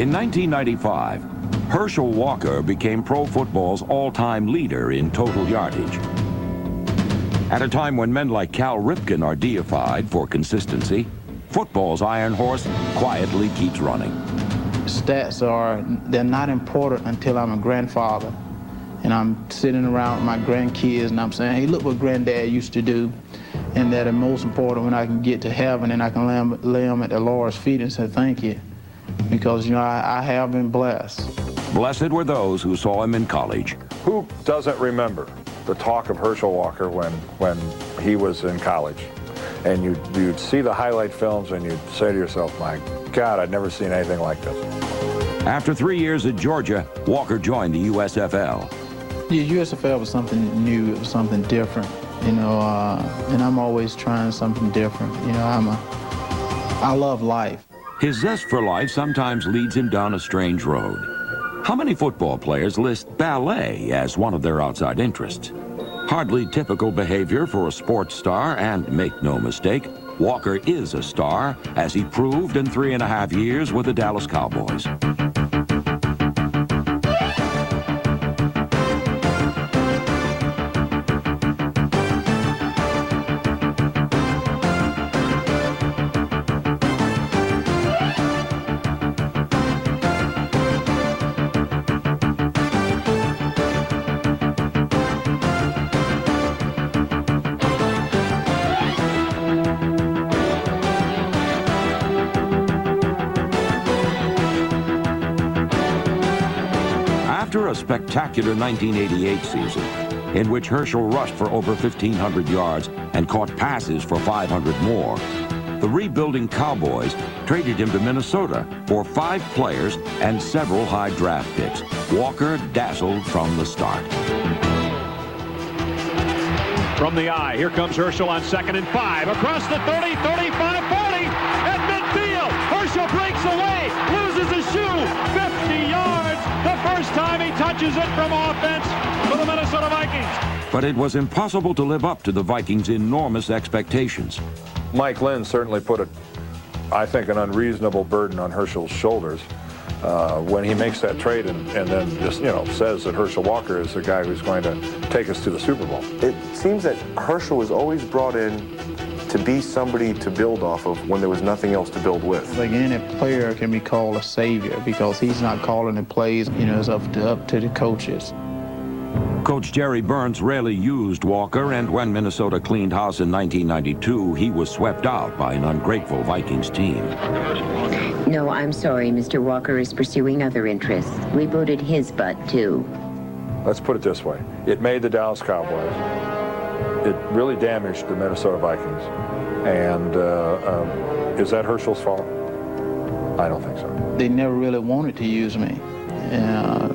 In 1995, Herschel Walker became pro football's all-time leader in total yardage. At a time when men like Cal Ripken are deified for consistency, football's Iron Horse quietly keeps running. Stats they're not important until I'm a grandfather. And I'm sitting around with my grandkids and I'm saying, hey, look what granddad used to do. And that are most important when I can get to heaven and I can lay them at the Lord's feet and say thank you. Because, you know, I have been blessed. Blessed were those who saw him in college. Who doesn't remember the talk of Herschel Walker when he was in college? And you'd see the highlight films and you'd say to yourself, my God, I'd never seen anything like this. After 3 years at Georgia, Walker joined the USFL. The USFL was something new, it was something different, you know, and I'm always trying something different. You know, I love life. His zest for life sometimes leads him down a strange road. How many football players list ballet as one of their outside interests? Hardly typical behavior for a sports star, and make no mistake, Walker is a star, as he proved in 3.5 years with the Dallas Cowboys. After a spectacular 1988 season, in which Herschel rushed for over 1,500 yards and caught passes for 500 more, the rebuilding Cowboys traded him to Minnesota for 5 players and several high draft picks. Walker dazzled from the start. From the eye, here comes Herschel on 2nd and 5. Across the 30, 35, 40. At midfield, Herschel breaks away, loses his shoe, 50 yards. The first time he touches it from offense for the Minnesota Vikings. But it was impossible to live up to the Vikings' enormous expectations. Mike Lynn certainly put I think, an unreasonable burden on Herschel's shoulders when he makes that trade and then just, you know, says that Herschel Walker is the guy who's going to take us to the Super Bowl. It seems that Herschel was always brought in to be somebody to build off of when there was nothing else to build with. Like any player can be called a savior because he's not calling the plays, you know, it's up to the coaches. Coach Jerry Burns rarely used Walker, and when Minnesota cleaned house in 1992, he was swept out by an ungrateful Vikings team. No, I'm sorry. Mr. Walker is pursuing other interests. We booted his butt, too. Let's put it this way. It made the Dallas Cowboys. It really damaged the Minnesota Vikings. And is that Herschel's fault? I don't think so. They never really wanted to use me.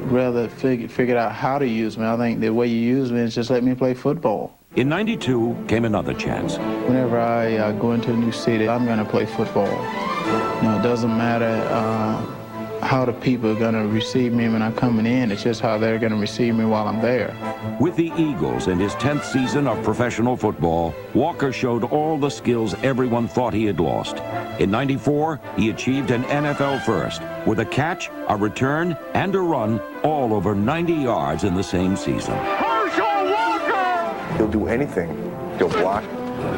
Rather figured out how to use me. I think the way you use me is just let me play football. In 92 came another chance. Whenever I go into a new city, I'm going to play football. You know, it doesn't matter how the people are going to receive me when I'm coming in. It's just how they're going to receive me while I'm there. With the Eagles in his 10th season of professional football, Walker showed all the skills everyone thought he had lost. In 94, he achieved an NFL first with a catch, a return, and a run all over 90 yards in the same season. Herschel Walker! He'll do anything. He'll block,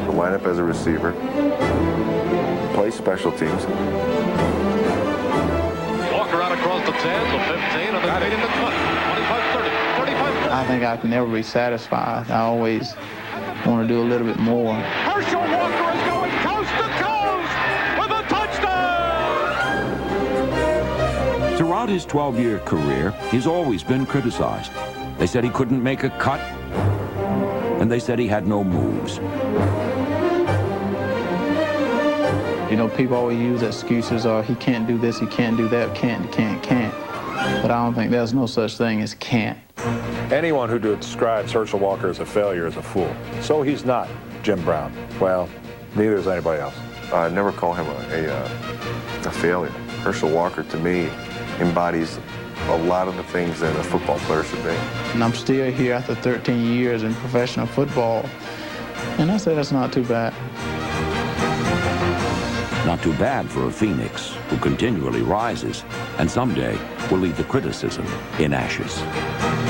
he'll line up as a receiver, play special teams. Walker out across the 10, the 15, and then made him the cut. 25, 30, 35. I think I can never be satisfied. I always want to do a little bit more. Herschel Walker is going coast to coast with a touchdown! Throughout his 12-year career, he's always been criticized. They said he couldn't make a cut, and they said he had no moves. You know, people always use excuses, he can't do this, he can't do that, can't. But I don't think there's no such thing as can't. Anyone who describes Herschel Walker as a failure is a fool. So he's not Jim Brown. Well, neither is anybody else. I never call him a failure. Herschel Walker, to me, embodies a lot of the things that a football player should be. And I'm still here after 13 years in professional football, and I say that's not too bad. Not too bad for a phoenix who continually rises and someday will leave the criticism in ashes.